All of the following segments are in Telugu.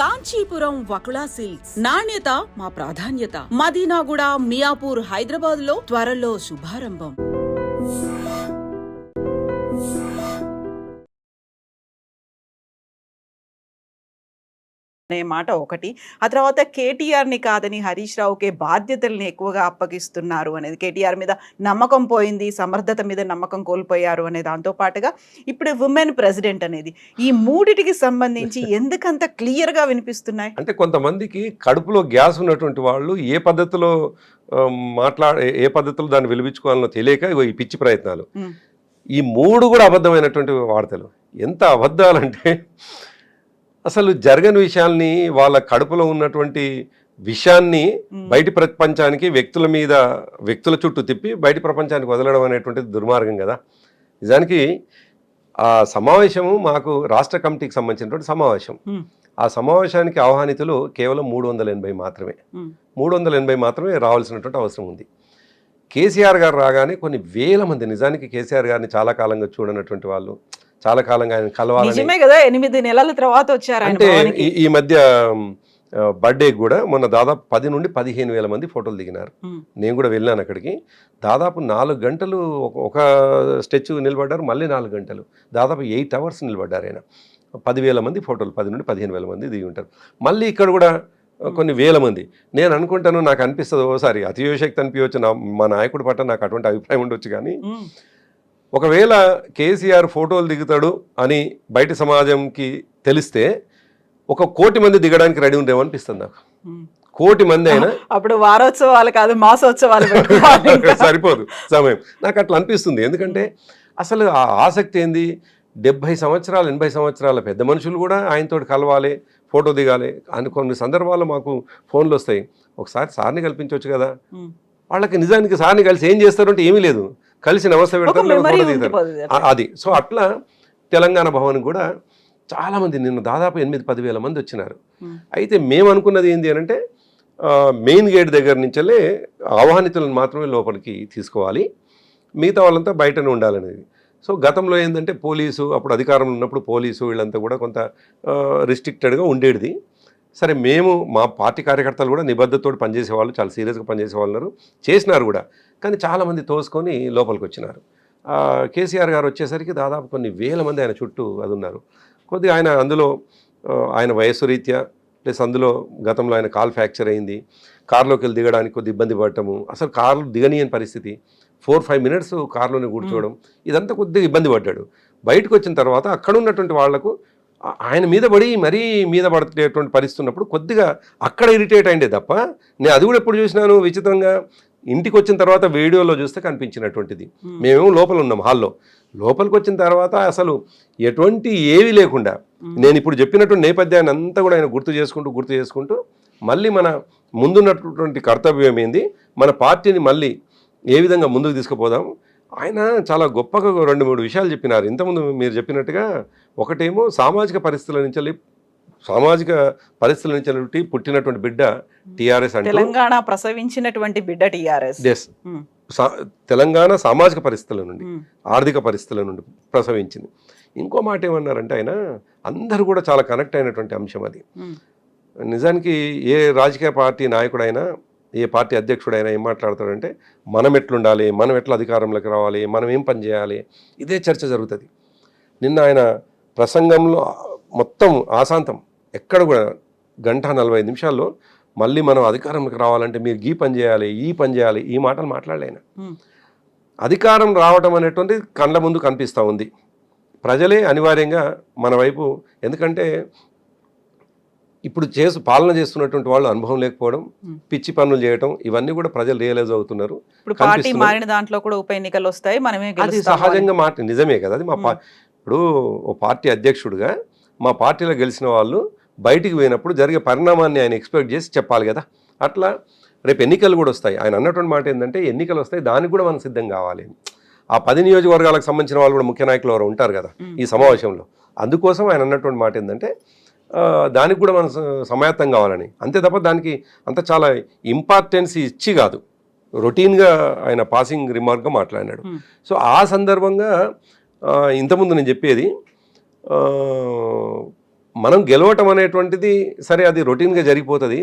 కాంచీపురం వకుళా సిల్క్స్ నాణ్యత మా ప్రాధాన్యత. మదీనాగూడ, మియాపూర్, హైదరాబాద్ లో త్వరలో శుభారంభం. అనే మాట ఒకటి. ఆ తర్వాత కేటీఆర్ని కాదని హరీష్ రావుకే బాధ్యతల్ని ఎక్కువగా అప్పగిస్తున్నారు అనేది, కేటీఆర్ మీద నమ్మకం పోయింది, సమర్థత మీద నమ్మకం కోల్పోయారు అనే దాంతో పాటుగా ఇప్పుడు ఉమెన్ ప్రెసిడెంట్ అనేది, ఈ మూడిటికి సంబంధించి ఎందుకంత క్లియర్గా వినిపిస్తున్నాయి అంటే కొంతమందికి కడుపులో గ్యాస్ ఉన్నటువంటి వాళ్ళు ఏ పద్ధతిలో ఏ పద్ధతిలో దాన్ని వెలిపించుకోవాలనో తెలియక ఈ పిచ్చి ప్రయత్నాలు, ఈ మూడు కూడా అబద్ధమైనటువంటి వార్తలు. ఎంత అబద్ధాలంటే అసలు జరగని విషయాల్ని, వాళ్ళ కడుపులో ఉన్నటువంటి విషయాన్ని బయటి ప్రపంచానికి వ్యక్తుల చుట్టూ తిప్పి బయటి ప్రపంచానికి వదలడం అనేటువంటిది దుర్మార్గం కదా. నిజానికి ఆ సమావేశము మాకు రాష్ట్ర కమిటీకి సంబంధించినటువంటి సమావేశం. ఆ సమావేశానికి ఆహ్వానితులు కేవలం 380 మాత్రమే. 380 మాత్రమే రావాల్సినటువంటి అవసరం ఉంది. కేసీఆర్ గారు రాగానే కొన్ని వేల మంది, నిజానికి కేసీఆర్ గారిని చాలా కాలంగా చూడనటువంటి వాళ్ళు, చాలా కాలంగా ఆయన కలవాలని, 8 నెలల తర్వాత వచ్చారు. అంటే ఈ మధ్య బర్త్డే కూడా మొన్న దాదాపు 10 నుండి 15 వేల మంది ఫోటోలు దిగినారు. నేను కూడా వెళ్ళాను అక్కడికి. దాదాపు 4 గంటలు ఒక స్టెచ్యూ నిలబడ్డారు, మళ్ళీ 4 గంటలు, దాదాపు 8 అవర్స్ నిలబడ్డారు ఆయన. 10,000 మంది ఫోటోలు, 10 నుండి 15 వేల మంది దిగి ఉంటారు. మళ్ళీ ఇక్కడ కూడా కొన్ని వేల మంది. నేను అనుకుంటాను, నాకు అనిపిస్తుంది ఓసారి అతిశక్తి అనిపించవచ్చు, మా నాయకుడి పట్ల నాకు అటువంటి అభిప్రాయం ఉండొచ్చు, కానీ ఒకవేళ కేసీఆర్ ఫోటోలు దిగుతాడు అని బయట సమాజంకి తెలిస్తే 1 కోటి మంది దిగడానికి రెడీ ఉండేమో అనిపిస్తుంది నాకు. 1 కోటి మంది అయినా అప్పుడు వారోత్సవాలు కాదు, మాసోత్సవాలు సరిపోదు సమయం. నాకు అట్లా అనిపిస్తుంది. ఎందుకంటే అసలు ఆ ఆసక్తి ఏంది, 70 సంవత్సరాలు 80 సంవత్సరాల పెద్ద మనుషులు కూడా ఆయనతో కలవాలి, ఫోటో దిగాలి అని కొన్ని సందర్భాల్లో మాకు ఫోన్లు వస్తాయి. ఒకసారి సార్ని కల్పించవచ్చు కదా. వాళ్ళకి నిజానికి సార్ని కలిసి ఏం చేస్తారు అంటే ఏమీ లేదు, కలిసి నమస్తే పెడతారు, ఫోటో దిగుతారు, అది. సో అట్లా తెలంగాణ భవన్ కూడా చాలామంది, నిన్న దాదాపు 8-10 వేల మంది వచ్చినారు. అయితే మేము అనుకున్నది ఏంటి అని అంటే, మెయిన్ గేట్ దగ్గర నుంచెల్లే ఆహ్వానితులను మాత్రమే లోపలికి తీసుకోవాలి, మిగతా వాళ్ళంతా బయటనే ఉండాలనేది. సో గతంలో ఏంటంటే పోలీసు, అప్పుడు అధికారంలో ఉన్నప్పుడు పోలీసు వీళ్ళంతా కూడా కొంత రిస్ట్రిక్టెడ్గా ఉండేది. సరే, మేము మా పార్టీ కార్యకర్తలు కూడా నిబద్ధతతో పనిచేసేవాళ్ళు, చాలా సీరియస్గా పనిచేసేవాళ్ళు చేసినారు కూడా. కానీ చాలామంది తోసుకొని లోపలికి వచ్చినారు. కేసీఆర్ గారు వచ్చేసరికి దాదాపు కొన్ని వేల మంది ఆయన చుట్టూ అది ఉన్నారు. కొద్దిగా ఆయన అందులో ఆయన వయస్సు రీత్యా ప్లస్ అందులో గతంలో ఆయన కాల్ ఫ్రాక్చర్ అయింది, కారులోకి వెళ్ళి దిగడానికి కొద్ది ఇబ్బంది పడటము, అసలు కార్లు దిగనీయని పరిస్థితి, 4-5 మినిట్స్ కారులోనే కూర్చోవడం, ఇదంతా కొద్దిగా ఇబ్బంది పడ్డాడు. బయటకు వచ్చిన తర్వాత అక్కడ ఉన్నటువంటి వాళ్లకు ఆయన మీద పడి మరీ మీద పడేటువంటి పరిస్థితి ఉన్నప్పుడు కొద్దిగా అక్కడ ఇరిటేట్ అయిందే తప్ప, నేను అది కూడా ఎప్పుడు చూసినాను విచిత్రంగా, ఇంటికి వచ్చిన తర్వాత వీడియోలో చూస్తే కనిపించినటువంటిది. మేమేమో లోపల ఉన్నాం హాల్లో. లోపలికి వచ్చిన తర్వాత అసలు ఎటువంటి ఏవి లేకుండా నేను ఇప్పుడు చెప్పినటువంటి నేపథ్యాన్ని అంతా కూడా ఆయన గుర్తు చేసుకుంటూ మళ్ళీ మన ముందున్నటువంటి కర్తవ్యం ఏంది, మన పార్టీని మళ్ళీ ఏ విధంగా ముందుకు తీసుకుపోదాం. ఆయన చాలా గొప్పగా 2-3 విషయాలు చెప్పినారు. ఇంతకుముందు మీరు చెప్పినట్టుగా, ఒకటేమో సామాజిక పరిస్థితుల నుంచి పుట్టినటువంటి బిడ్డ టీఆర్ఎస్ అంటే, తెలంగాణ ప్రసవించినటువంటి బిడ్డ టీఆర్ఎస్. తెలంగాణ సామాజిక పరిస్థితుల నుండి, ఆర్థిక పరిస్థితుల నుండి ప్రసవించింది. ఇంకో మాట ఏమన్నారంటే, ఆయన అందరూ కూడా చాలా కనెక్ట్ అయినటువంటి అంశం అది. నిజానికి ఏ రాజకీయ పార్టీ నాయకుడైనా, ఏ పార్టీ అధ్యక్షుడైనా ఏం మాట్లాడతాడంటే, మనం ఎట్లుండాలి, మనం ఎట్లా అధికారంలోకి రావాలి, మనం ఏం పని చేయాలి, ఇదే చర్చ జరుగుతుంది. నిన్న ఆయన ప్రసంగంలో మొత్తం ఆశాంతం ఎక్కడ కూడా 1:45 నిమిషాల్లో మళ్ళీ మనం అధికారంలోకి రావాలంటే మీరు ఈ పని చేయాలి, ఈ పని చేయాలి, ఈ మాటలు మాట్లాడలేను. అధికారం రావటం అనేటువంటిది కళ్ళ ముందు కనిపిస్తూ ఉంది. ప్రజలే అనివార్యంగా మన వైపు, ఎందుకంటే ఇప్పుడు పాలన చేస్తున్నటువంటి వాళ్ళు అనుభవం లేకపోవడం, పిచ్చి పనులు చేయటం, ఇవన్నీ కూడా ప్రజలు రియలైజ్ అవుతున్నారు. పార్టీ మారిన దాంట్లో కూడా ఉప ఎన్నికలు వస్తాయి, మనమే అది సహజంగా మాట, నిజమే కదా అది. ఇప్పుడు ఓ పార్టీ అధ్యక్షుడిగా మా పార్టీలో గెలిచిన వాళ్ళు బయటికి పోయినప్పుడు జరిగే పరిణామాన్ని ఆయన ఎక్స్పెక్ట్ చేసి చెప్పాలి కదా. అట్లా రేపు ఎన్నికలు కూడా వస్తాయి. ఆయన అన్నటువంటి మాట ఏంటంటే, ఎన్నికలు వస్తాయి, దానికి కూడా మనం సిద్ధం కావాలి. ఆ 10 నియోజకవర్గాలకు సంబంధించిన వాళ్ళు కూడా ముఖ్య నాయకులు ఎవరు ఉంటారు కదా ఈ సమావేశంలో. అందుకోసం ఆయన అన్నటువంటి మాట ఏంటంటే, దానికి కూడా మనం సమాయత్తం కావాలని, అంతే తప్ప దానికి అంత చాలా ఇంపార్టెన్స్ ఇచ్చి కాదు, రొటీన్గా ఆయన పాసింగ్ రిమార్క్గా మాట్లాడినాడు. సో ఆ సందర్భంగా ఇంతకుముందు నేను చెప్పేది, మనం గెలవటం అనేటువంటిది సరే అది రొటీన్గా జరిగిపోతుంది.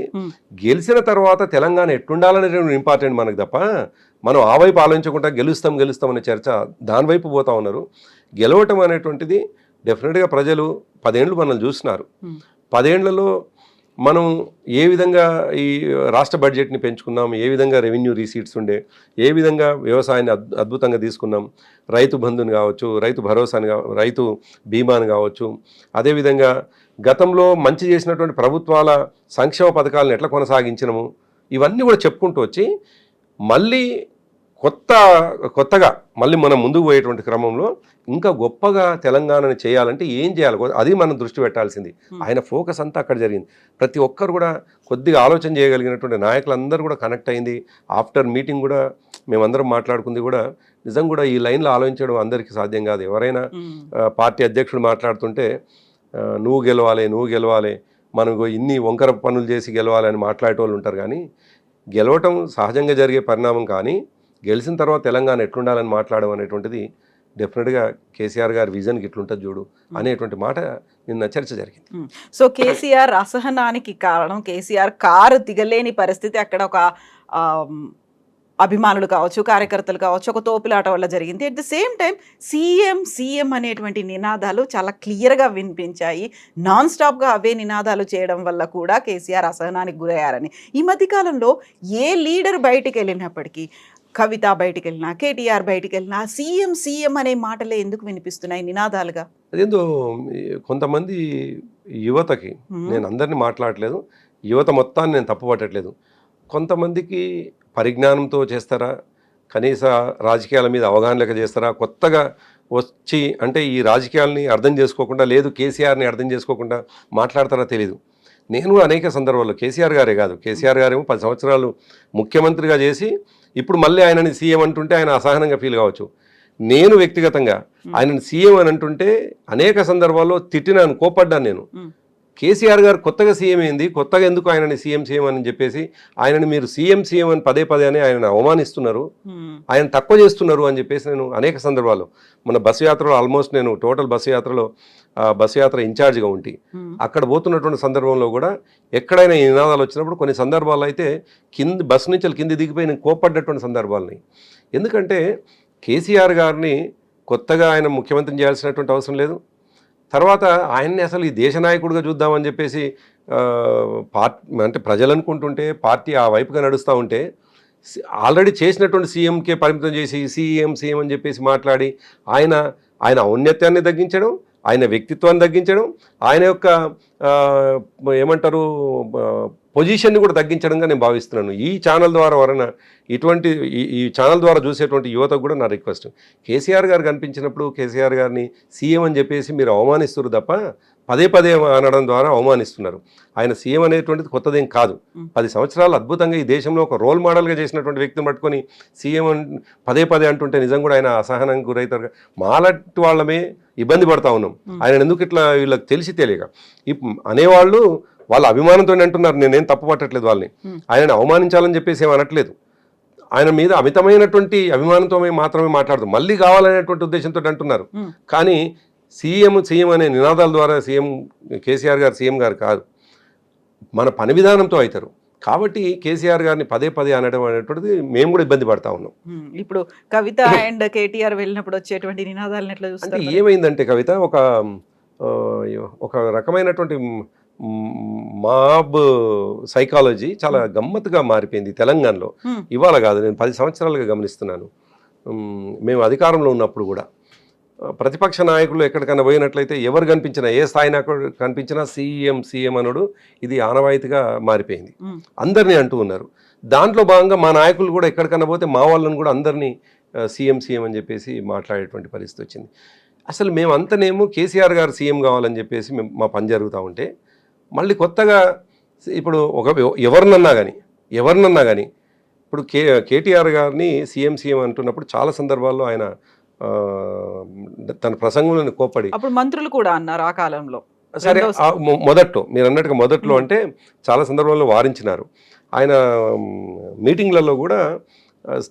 గెలిచిన తర్వాత తెలంగాణ ఎట్లుండాలనేటువంటి ఇంపార్టెంట్ మనకు తప్ప మనం ఆ వైపు ఆలోచించకుండా గెలుస్తాం అనే చర్చ దాని వైపు పోతా ఉన్నారు. గెలవటం అనేటువంటిది డెఫినెట్గా ప్రజలు 10 ఏళ్ళు మనల్ని చూస్తున్నారు. 10 ఏళ్లలో మనం ఏ విధంగా ఈ రాష్ట్ర బడ్జెట్ని పెంచుకున్నాం, ఏ విధంగా రెవెన్యూ రీసీట్స్ ఉండే, ఏ విధంగా వ్యవసాయాన్ని అద్భుతంగా తీసుకున్నాం, రైతు బంధుని కావచ్చు, రైతు భరోసాని రైతు బీమాని కావచ్చు, అదేవిధంగా గతంలో మంచి చేసినటువంటి ప్రభుత్వాల సంక్షేమ పథకాలను ఎట్లా కొనసాగించినము, ఇవన్నీ కూడా చెప్పుకుంటూ వచ్చి మళ్ళీ కొత్తగా మళ్ళీ మనం ముందుకు పోయేటువంటి క్రమంలో ఇంకా గొప్పగా తెలంగాణని చేయాలంటే ఏం చేయాలి, అది మనం దృష్టి పెట్టాల్సింది. ఆయన ఫోకస్ అంతా అక్కడ జరిగింది. ప్రతి ఒక్కరు కూడా కొద్దిగా ఆలోచన చేయగలిగినటువంటి నాయకులందరూ కూడా కనెక్ట్ అయింది. ఆఫ్టర్ మీటింగ్ కూడా మేమందరం మాట్లాడుకుంది కూడా నిజం కూడా ఈ లైన్లో ఆలోచించడం అందరికీ సాధ్యం కాదు. ఎవరైనా పార్టీ అధ్యక్షుడు మాట్లాడుతుంటే నువ్వు గెలవాలి మనకు ఇన్ని వంకర పనులు చేసి గెలవాలి అని మాట్లాడేటోళ్ళు ఉంటారు. కానీ గెలవటం సహజంగా జరిగే పరిణామం, కానీ గెలిచిన తర్వాత తెలంగాణ ఎట్లుండాలని మాట్లాడడం అనేటువంటిది డెఫినెట్గా కేసీఆర్ గారి విజన్కి ఇట్లుంటుంది చూడు అనేటువంటి మాట నిన్న చర్చ జరిగింది. సో కేసీఆర్ అసహనానికి కారణం కేసీఆర్ కారు దిగలేని పరిస్థితి, అక్కడ ఒక అభిమానులు కావచ్చు, కార్యకర్తలు కావచ్చు, ఒక తోపులాట వల్ల జరిగింది. At the same time CM అనేటువంటి నినాదాలు చాలా క్లియర్గా వినిపించాయి. నాన్ స్టాప్గా అవే నినాదాలు చేయడం వల్ల కూడా కేసీఆర్ అసహనానికి గురయ్యారని. ఈ మధ్యకాలంలో ఏ లీడర్ బయటికి వెళ్ళినప్పటికీ, కవిత బయటికి వెళ్ళినా, కేటీఆర్ బయటికి వెళ్ళినా సీఎం అనే మాటలే ఎందుకు వినిపిస్తున్నాయి నినాదాలుగా? అదేందో కొంతమంది యువతకి, నేను అందరినీ మాట్లాడలేదు, యువత మొత్తాన్ని నేను తప్పు పట్టట్లేదు, కొంతమందికి పరిజ్ఞానంతో చేస్తారా, కనీస రాజకీయాల మీద అవగాహన లేక చేస్తారా, కొత్తగా వచ్చి అంటే ఈ రాజకీయాలని అర్థం చేసుకోకుండా, లేదు కేసీఆర్ని అర్థం చేసుకోకుండా మాట్లాడతారా తెలియదు. నేను అనేక సందర్భాల్లో కేసీఆర్ గారే కాదు, కేసీఆర్ గారేమో 10 సంవత్సరాలు ముఖ్యమంత్రిగా చేసి ఇప్పుడు మళ్ళీ ఆయనని సీఎం అంటుంటే ఆయన అసహనంగా ఫీల్ కావచ్చు. నేను వ్యక్తిగతంగా ఆయనని సీఎం అని అంటుంటే అనేక సందర్భాల్లో తిట్టినాను, కోపడ్డాను నేను. కేసీఆర్ గారు కొత్తగా సీఎం అయింది, కొత్తగా ఎందుకు ఆయనని సీఎం అని చెప్పేసి ఆయనని మీరు సీఎం అని పదే అని ఆయన అవమానిస్తున్నారు, ఆయన తక్కువ చేస్తున్నారు అని చెప్పేసి నేను అనేక సందర్భాల్లో, మన బస్సు యాత్రలో ఆల్మోస్ట్ నేను టోటల్ బస్సు యాత్ర ఇన్ఛార్జ్గా ఉండి అక్కడ పోతున్నటువంటి సందర్భంలో కూడా ఎక్కడైనా ఈ నినాదాలు వచ్చినప్పుడు కొన్ని సందర్భాల్లో అయితే బస్సు నుంచి కింది దిగిపోయి నేను కోపడ్డటువంటి సందర్భాలని. ఎందుకంటే కేసీఆర్ గారిని కొత్తగా ఆయన ముఖ్యమంత్రిని చేయాల్సినటువంటి అవసరం లేదు. తర్వాత ఆయన్ని అసలు ఈ దేశ నాయకుడిగా చూద్దామని చెప్పేసి అంటే ప్రజలు అనుకుంటుంటే పార్టీ ఆ వైపుగా నడుస్తూ ఉంటే ఆల్రెడీ చేసినటువంటి సీఎంకే పరిమితం చేసి సీఎం అని చెప్పేసి మాట్లాడి ఆయన ఔన్నత్యాన్ని తగ్గించడం, ఆయన వ్యక్తిత్వాన్ని తగ్గించడం, ఆయన యొక్క ఏమంటారు పొజిషన్ని కూడా తగ్గించడంగా నేను భావిస్తున్నాను. ఈ ఛానల్ ద్వారా వలన ఇటువంటి ఈ ఛానల్ ద్వారా చూసేటువంటి యువతకు కూడా నా రిక్వెస్ట్, కేసీఆర్ గారు కనిపించినప్పుడు కేసీఆర్ గారిని సీఎం అని చెప్పేసి మీరు అవమానిస్తున్నారు తప్ప పదే అనడం ద్వారా అవమానిస్తున్నారు. ఆయన సీఎం అనేటువంటిది కొత్తదేం కాదు. 10 సంవత్సరాలు అద్భుతంగా ఈ దేశంలో ఒక రోల్ మోడల్గా చేసినటువంటి వ్యక్తిని పట్టుకొని సీఎం పదే అంటుంటే నిజం కూడా ఆయన అసహనానికి గురవుతారు. మాలాంటి వాళ్ళమే ఇబ్బంది పడతా ఉన్నాం. ఆయన ఎందుకు ఇట్లా వీళ్ళకి తెలియక అనేవాళ్ళు వాళ్ళ అభిమానంతో అంటున్నారు, నేనేం తప్పు పట్టట్లేదు వాళ్ళని, ఆయనని అవమానించాలని చెప్పేసి ఏమి అనట్లేదు. ఆయన మీద అమితమైనటువంటి అభిమానంతో మాత్రమే మాట్లాడుతాం, మళ్ళీ కావాలనేటువంటి ఉద్దేశంతో అంటున్నారు. కానీ సీఎం అనే నినాదాల ద్వారా కేసీఆర్ గారు సీఎం గారు కాదు, మన పని విధానంతో అవుతారు. కాబట్టి కేసీఆర్ గారిని పదే అనడం అనేటువంటిది మేము కూడా ఇబ్బంది పడతా ఉన్నాం. ఇప్పుడు కవిత అండ్ కేటీఆర్ వెళ్ళినప్పుడు వచ్చేటువంటి నినాదాలను ఎట్లా చూస్తారు? అంటే ఏమైందంటే కవిత ఒక రకమైనటువంటి మాబ్ సైకాలజీ చాలా గమ్మత్తుగా మారిపోయింది తెలంగాణలో. ఇవాళ కాదు, నేను 10 సంవత్సరాలుగా గమనిస్తున్నాను. మేము అధికారంలో ఉన్నప్పుడు కూడా ప్రతిపక్ష నాయకులు ఎక్కడికైనా పోయినట్లయితే ఎవరు కనిపించినా, ఏ స్థాయి నాయకుడు కనిపించినా సీఎం అనుడు ఇది ఆనవాయితీగా మారిపోయింది. అందరినీ అంటూ ఉన్నారు. దాంట్లో భాగంగా మా నాయకులు కూడా ఎక్కడికైనా పోతే మా వాళ్ళని కూడా అందరినీ సీఎం అని చెప్పేసి మాట్లాడేటువంటి పరిస్థితి వచ్చింది. అసలు మేమంతనేమో కేసీఆర్ గారు సీఎం కావాలని చెప్పేసి మా పని జరుగుతూ ఉంటే మళ్ళీ కొత్తగా ఇప్పుడు ఎవరినన్నా కానీ ఇప్పుడు కేటీఆర్ గారిని సీఎం అంటున్నప్పుడు చాలా సందర్భాల్లో ఆయన తన ప్రసంగంలో కోప్పడి, అప్పుడు మంత్రులు కూడా అన్నారు ఆ కాలంలో. సరే మీరు అన్నట్టుగా మొదట్లో అంటే చాలా సందర్భాల్లో వారించినారు. ఆయన మీటింగ్లలో కూడా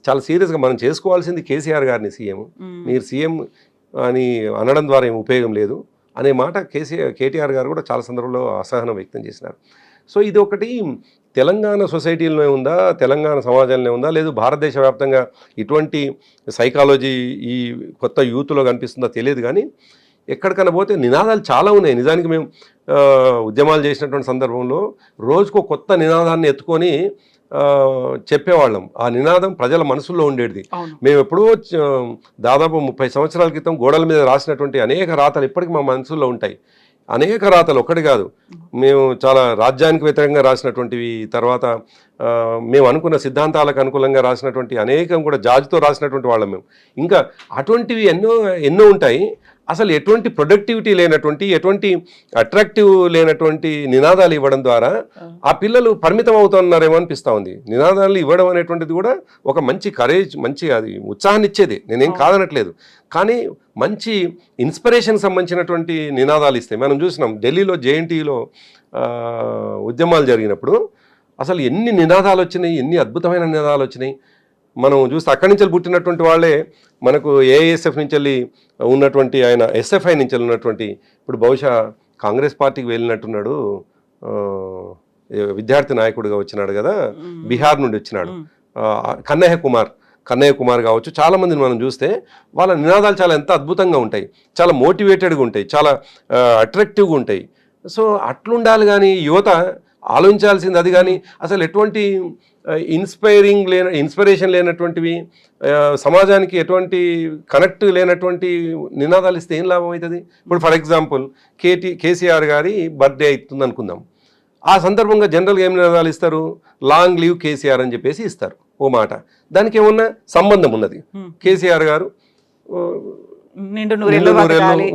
చాలా సీరియస్గా మనం చేసుకోవాల్సింది కేసీఆర్ గారిని సీఎం, మీరు సీఎం అని అనడం ద్వారా ఏం ఉపయోగం లేదు, అనే మాట కేటీఆర్ గారు కూడా చాలా సందర్భంలో అసహనం వ్యక్తం చేసినారు. సో ఇది ఒకటి తెలంగాణ సొసైటీలోనే ఉందా, తెలంగాణ సమాజంలో ఉందా, లేదు భారతదేశ వ్యాప్తంగా ఇటువంటి సైకాలజీ ఈ కొత్త యూత్లో కనిపిస్తుందో తెలియదు. కానీ ఎక్కడికైనా పోతే నినాదాలు చాలా ఉన్నాయి. నిజానికి మేము ఉద్యమాలు చేసినటువంటి సందర్భంలో రోజుకో కొత్త నినాదాన్ని ఎత్తుకొని చెప్పేవాళ్ళం. ఆ నినాదం ప్రజల మనసుల్లో ఉండేది. మేము ఎప్పుడో దాదాపు 30 సంవత్సరాల క్రితం గోడల మీద రాసినటువంటి అనేక రాతలు ఇప్పటికీ మా మనసుల్లో ఉంటాయి. అనేక రాతలు, ఒక్కటి కాదు. మేము చాలా రాజ్యానికి వ్యతిరేకంగా రాసినటువంటివి, తర్వాత మేము అనుకున్న సిద్ధాంతాలకు అనుకూలంగా రాసినటువంటి అనేకం కూడా జాజ్తో రాసినటువంటి వాళ్ళం మేము. ఇంకా అటువంటివి ఎన్నో ఉంటాయి. అసలు ఎటువంటి ప్రొడక్టివిటీ లేనటువంటి, ఎటువంటి అట్రాక్టివ్ లేనటువంటి నినాదాలు ఇవ్వడం ద్వారా ఆ పిల్లలు పరిమితం అవుతున్నారేమో అనిపిస్తూ ఉంది. నినాదాలు ఇవ్వడం అనేటువంటిది కూడా ఒక మంచి కరేజ్, మంచి అది ఉత్సాహాన్ని ఇచ్చేది, నేనేం కాదనట్లేదు. కానీ మంచి ఇన్స్పిరేషన్ సంబంధించినటువంటి నినాదాలు ఇస్తాయి. మనం చూసినాం ఢిల్లీలో జేఎన్టీలో ఉద్యమాలు జరిగినప్పుడు అసలు ఎన్ని నినాదాలు వచ్చినాయి, ఎన్ని అద్భుతమైన నినాదాలు వచ్చినాయి. మనం చూస్తే అక్కడి నుంచి పుట్టినటువంటి వాళ్ళే మనకు ఏఐఎస్ఎఫ్ నుంచి వెళ్ళి ఉన్నటువంటి, ఆయన ఎస్ఎఫ్ఐ నుంచి ఉన్నటువంటి, ఇప్పుడు బహుశా కాంగ్రెస్ పార్టీకి వెళ్ళినట్టున్నాడు, విద్యార్థి నాయకుడిగా వచ్చినాడు కదా, బీహార్ నుండి వచ్చినాడు, కన్నయ్య కుమార్ కావచ్చు. చాలామందిని మనం చూస్తే వాళ్ళ నినాదాలు చాలా ఎంత అద్భుతంగా ఉంటాయి, చాలా మోటివేటెడ్గా ఉంటాయి, చాలా అట్రాక్టివ్గా ఉంటాయి. అట్లుండాలి. కానీ యువత ఆలోచించాల్సింది అది. కానీ అసలు ఎటువంటి ఇన్స్పిరేషన్ లేనటువంటివి, సమాజానికి ఎటువంటి కనెక్ట్ లేనటువంటి నినాదాలు ఇస్తే ఏం లాభం అవుతుంది? ఇప్పుడు ఫర్ ఎగ్జాంపుల్ కేసీఆర్ గారి బర్త్డే అవుతుంది అనుకుందాం. ఆ సందర్భంగా జనరల్గా ఏం నినాదాలు ఇస్తారు? లాంగ్ లీవ్ కేసీఆర్ అని చెప్పేసి ఇస్తారు ఓ మాట. దానికి ఏమన్నా సంబంధం ఉన్నది? కేసీఆర్ గారు నిండు నూరేళ్ళు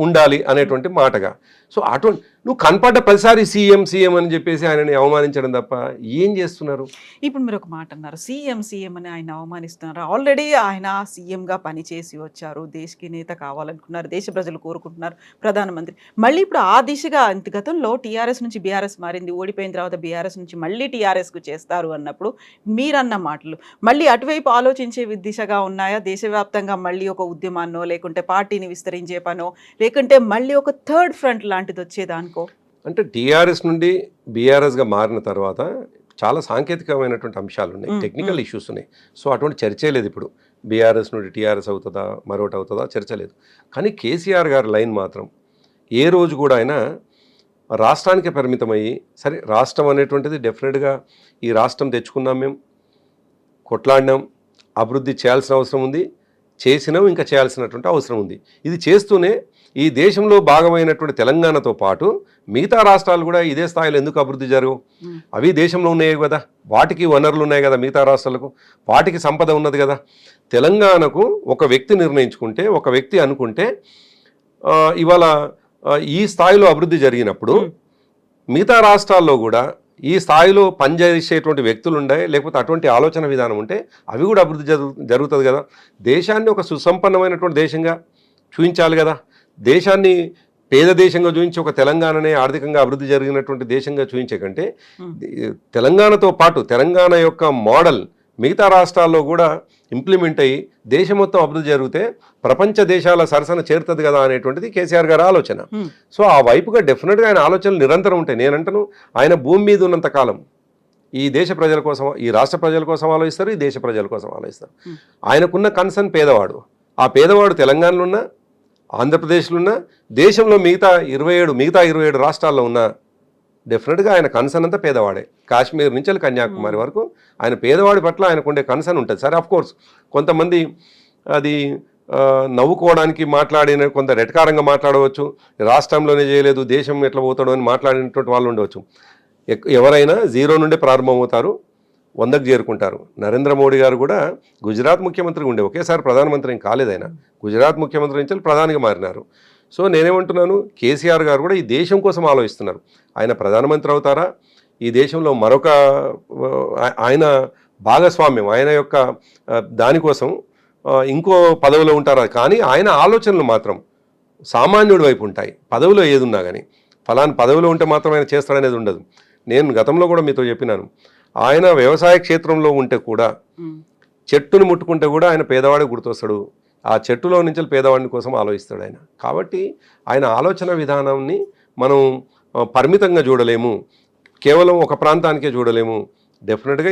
ఉండాలి అనేటువంటి మాటగా. సో అటువంటి నువ్వు కనపడ్డ ప్రతిసారి సీఎం అని చెప్పేసి ఆయనని అవమానించడం తప్ప ఏం చేస్తున్నారు? ఇప్పుడు మీరు ఒక మాట అన్నారు, సీఎం అని ఆయన అవమానిస్తున్నారు. ఆల్రెడీ ఆయన సీఎంగా పనిచేసి వచ్చారు, దేశకి నేత కావాలనుకున్నారు, దేశ ప్రజలు కోరుకుంటున్నారు ప్రధానమంత్రి. మళ్ళీ ఇప్పుడు ఆ దిశగా గతంలో టీఆర్ఎస్ నుంచి బీఆర్ఎస్ మారింది, ఓడిపోయిన తర్వాత బీఆర్ఎస్ నుంచి మళ్ళీ టీఆర్ఎస్కు చేస్తారు అన్నప్పుడు మీరన్న మాటలు మళ్ళీ అటువైపు ఆలోచించే దిశగా ఉన్నాయా? దేశవ్యాప్తంగా మళ్ళీ ఒక ఉద్యమాన్నో, లేకుంటే పార్టీని విస్తరించే పనో, లేకుంటే మళ్ళీ ఒక థర్డ్ ఫ్రంట్ లాంటిది వచ్చేదానికో? అంటే టీఆర్ఎస్ నుండి బీఆర్ఎస్గా మారిన తర్వాత చాలా సాంకేతికమైనటువంటి అంశాలు ఉన్నాయి, టెక్నికల్ ఇష్యూస్ ఉన్నాయి. సో అటువంటి చర్చే లేదు. ఇప్పుడు బీఆర్ఎస్ నుండి టీఆర్ఎస్ అవుతుందా, మరొకటి అవుతుందా, చర్చ లేదు. కానీ కేసీఆర్ గారి లైన్ మాత్రం ఏ రోజు కూడా ఆయన రాష్ట్రానికి పరిమితమయ్యి, సరే రాష్ట్రం అనేటువంటిది డెఫినెట్గా ఈ రాష్ట్రం తెచ్చుకున్నాం, మేము కొట్లాడినాం, అభివృద్ధి చేయాల్సిన అవసరం ఉంది, చేసినాం, ఇంకా చేయాల్సినటువంటి అవసరం ఉంది. ఇది చేస్తూనే ఈ దేశంలో భాగమైనటువంటి తెలంగాణతో పాటు మిగతా రాష్ట్రాలు కూడా ఇదే స్థాయిలో ఎందుకు అభివృద్ధి జరగవు? అవి దేశంలో ఉన్నాయి కదా, వాటికి వనరులు ఉన్నాయి కదా, మిగతా రాష్ట్రాలకు వాటికి సంపద ఉన్నది కదా. తెలంగాణకు ఒక వ్యక్తి నిర్ణయించుకుంటే, ఒక వ్యక్తి అనుకుంటే ఇవాళ ఈ స్థాయిలో అభివృద్ధి జరిగినప్పుడు మిగతా రాష్ట్రాల్లో కూడా ఈ స్థాయిలో పనిచేసేటువంటి వ్యక్తులు ఉండే, లేకపోతే అటువంటి ఆలోచన విధానం ఉంటే అవి కూడా అభివృద్ధి జరుగుతుంది కదా. దేశాన్ని ఒక సుసంపన్నమైనటువంటి దేశంగా చూపించాలి కదా. దేశాన్ని పేద దేశంగా చూపించి ఒక తెలంగాణనే ఆర్థికంగా అభివృద్ధి జరిగినటువంటి దేశంగా చూపించే కంటే తెలంగాణతో పాటు తెలంగాణ యొక్క మోడల్ మిగతా రాష్ట్రాల్లో కూడా ఇంప్లిమెంట్ అయ్యి దేశం మొత్తం అభివృద్ధి జరిగితే ప్రపంచ దేశాల సరసన చేరుతుంది కదా అనేటువంటిది కేసీఆర్ గారి ఆలోచన. సో ఆ వైపుగా డెఫినెట్గా ఆయన ఆలోచనలు నిరంతరం ఉంటాయి. నేనంటాను, ఆయన భూమి మీద ఉన్నంత కాలం ఈ దేశ ప్రజల కోసం, ఈ రాష్ట్ర ప్రజల కోసం ఆలోచిస్తారు, ఈ దేశ ప్రజల కోసం ఆలోచిస్తారు. ఆయనకున్న కన్సర్న్ పేదవాడు. ఆ పేదవాడు తెలంగాణలో ఉన్న, ఆంధ్రప్రదేశ్లో ఉన్న, దేశంలో మిగతా 27 రాష్ట్రాల్లో ఉన్న డెఫినెట్గా ఆయన కన్సర్న్ అంతా పేదవాడే. కాశ్మీర్ నుంచి కన్యాకుమారి వరకు ఆయన పేదవాడి పట్ల ఆయనకు ఉండే కన్సర్న్ ఉంటుంది. సరే, ఆఫ్ కోర్స్ కొంతమంది అది నవ్వుకోవడానికి మాట్లాడిన, కొంత రెటకారంగా మాట్లాడవచ్చు, రాష్ట్రంలోనే చేయలేదు దేశం ఎట్లా పోతాడు అని మాట్లాడినటువంటి వాళ్ళు ఉండవచ్చు. ఎవరైనా 0 నుండే ప్రారంభమవుతారు, 100కు చేరుకుంటారు. నరేంద్ర మోడీ గారు కూడా గుజరాత్ ముఖ్యమంత్రిగా ఉండే, ఒకేసారి ప్రధానమంత్రి ఏం కాలేదు. ఆయన గుజరాత్ ముఖ్యమంత్రి నుంచి ప్రధానిగా మారినారు. సో నేనేమంటున్నాను, కేసీఆర్ గారు కూడా ఈ దేశం కోసం ఆలోచిస్తున్నారు. ఆయన ప్రధానమంత్రి అవుతారా, ఈ దేశంలో మరొక ఆయన భాగస్వామ్యం, ఆయన యొక్క దానికోసం ఇంకో పదవిలో ఉంటారా, కానీ ఆయన ఆలోచనలు మాత్రం సామాన్యుడి వైపు ఉంటాయి. పదవిలో ఏదున్నా కానీ ఫలాని పదవిలో ఉంటే మాత్రం ఆయన చేస్తాడనేది ఉండదు. నేను గతంలో కూడా మీతో చెప్పినాను, ఆయన వ్యవసాయ క్షేత్రంలో ఉంటే కూడా చెట్టును ముట్టుకుంటే కూడా ఆయన పేదవాడే గుర్తొస్తాడు. ఆ చెట్టులో నుంచి పేదవాడిని కోసం ఆలోచిస్తాడు ఆయన. కాబట్టి ఆయన ఆలోచన విధానాన్ని మనం పరిమితంగా చూడలేము, కేవలం ఒక ప్రాంతానికే చూడలేము. డెఫినెట్గా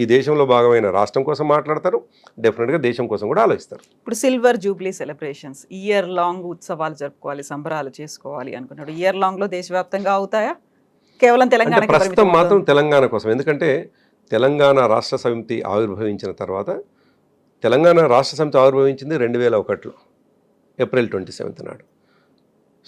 ఈ దేశంలో భాగమైన రాష్ట్రం కోసం మాట్లాడతారు, డెఫినెట్గా దేశం కోసం కూడా ఆలోచిస్తారు. ఇప్పుడు silver Jubilee celebrations year long ఉత్సవాలు జరుపుకోవాలి, సంబరాలు చేసుకోవాలి అనుకున్నాడు. ఇయర్ లాంగ్ లో దేశవ్యాప్తంగా అవుతాయా, కేవలం తెలంగాణ ప్రస్తుతం మాత్రం తెలంగాణ కోసం? ఎందుకంటే తెలంగాణ రాష్ట్ర సమితి ఆవిర్భవించిన తర్వాత, తెలంగాణ రాష్ట్ర సమితి ఆవిర్భవించింది 2001లో ఏప్రిల్ 27 నాడు.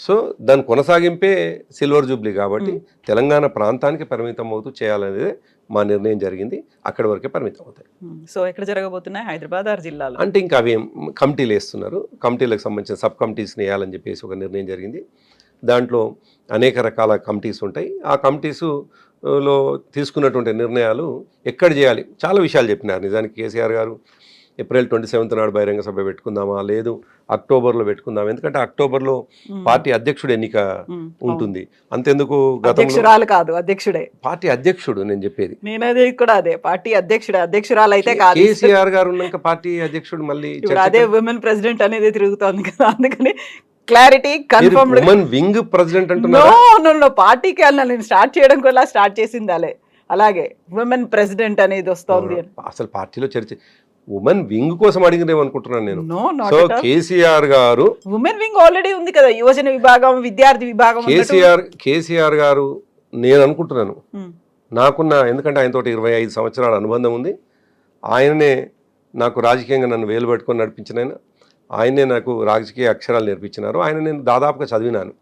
సో దాని కొనసాగింపే సిల్వర్ జూబ్లీ కాబట్టి తెలంగాణ ప్రాంతానికి పరిమితం అవుతూ చేయాలనేది మా నిర్ణయం జరిగింది. అక్కడి వరకే పరిమితం అవుతాయి. సో ఎక్కడ జరగబోతున్నాయి? హైదరాబాద్ ఆర్ జిల్లాలో? అంటే ఇంకా అవి కమిటీలు వేస్తున్నారు, కమిటీలకు సంబంధించిన సబ్ కమిటీస్ని వేయాలని చెప్పేసి ఒక నిర్ణయం జరిగింది. దాంట్లో అనేక రకాల కమిటీస్ ఉంటాయి. ఆ కమిటీస్లో తీసుకున్నటువంటి నిర్ణయాలు ఎక్కడ చేయాలి, చాలా విషయాలు చెప్పినారు. నిజానికి కేసీఆర్ గారు ఏప్రిల్ 27 నాడు బహిరంగ సభ పెట్టుకుందామా, లేదు అక్టోబర్లో పెట్టుకుందామా, ఎందుకంటే అక్టోబర్లో పార్టీ అధ్యక్షుడు ఎన్నిక ఉంటుంది. అంతెందుకు అధ్యక్షురాలు కాదు, అధ్యక్షుడే, పార్టీ అధ్యక్షుడు. నేను చెప్పేది నేనదే కూడా అదే, పార్టీ అధ్యక్షుడే, అధ్యక్షురాలు అయితే కాదు. కేసీఆర్ గారు ఉన్నాక పార్టీ అధ్యక్షుడు మళ్ళీ అదే ఉమెన్ ప్రెసిడెంట్ అనేది తిరుగుతోంది కదా, అందుకని clarity confirm. Women wing president అంటున్నారు. నో పార్టీకి అన్నా నేను స్టార్ట్ చేయడం కూడా స్టార్ట్ చేసింది అలే, అలాగే ఉమెన్ ప్రెసిడెంట్ అనేది వస్తోంది. అసలు పార్టీలో చర్చ ఉమెన్ వింగ్ కోసం అడిగినేమనుకుంటున్నాను నేను. సో కేసీఆర్ గారు ఉమెన్ వింగ్ ఆల్రెడీ ఉంది కదా, యువజన విభాగం, విద్యార్థి విభాగం. కేసీఆర్ గారు, నేను అనుకుంటున్నాను, నాకున్న, ఎందుకంటే ఆయనతో 25 సంవత్సరాల అనుబంధం ఉంది. ఆయననే నాకు రాజకీయంగా నన్ను వేలు పట్టుకొని నడిపించిన ఆయనే నాకు రాజకీయ అక్షరాలు నేర్పించినారు. ఆయన నేను దాదాపుగా చదివినాను.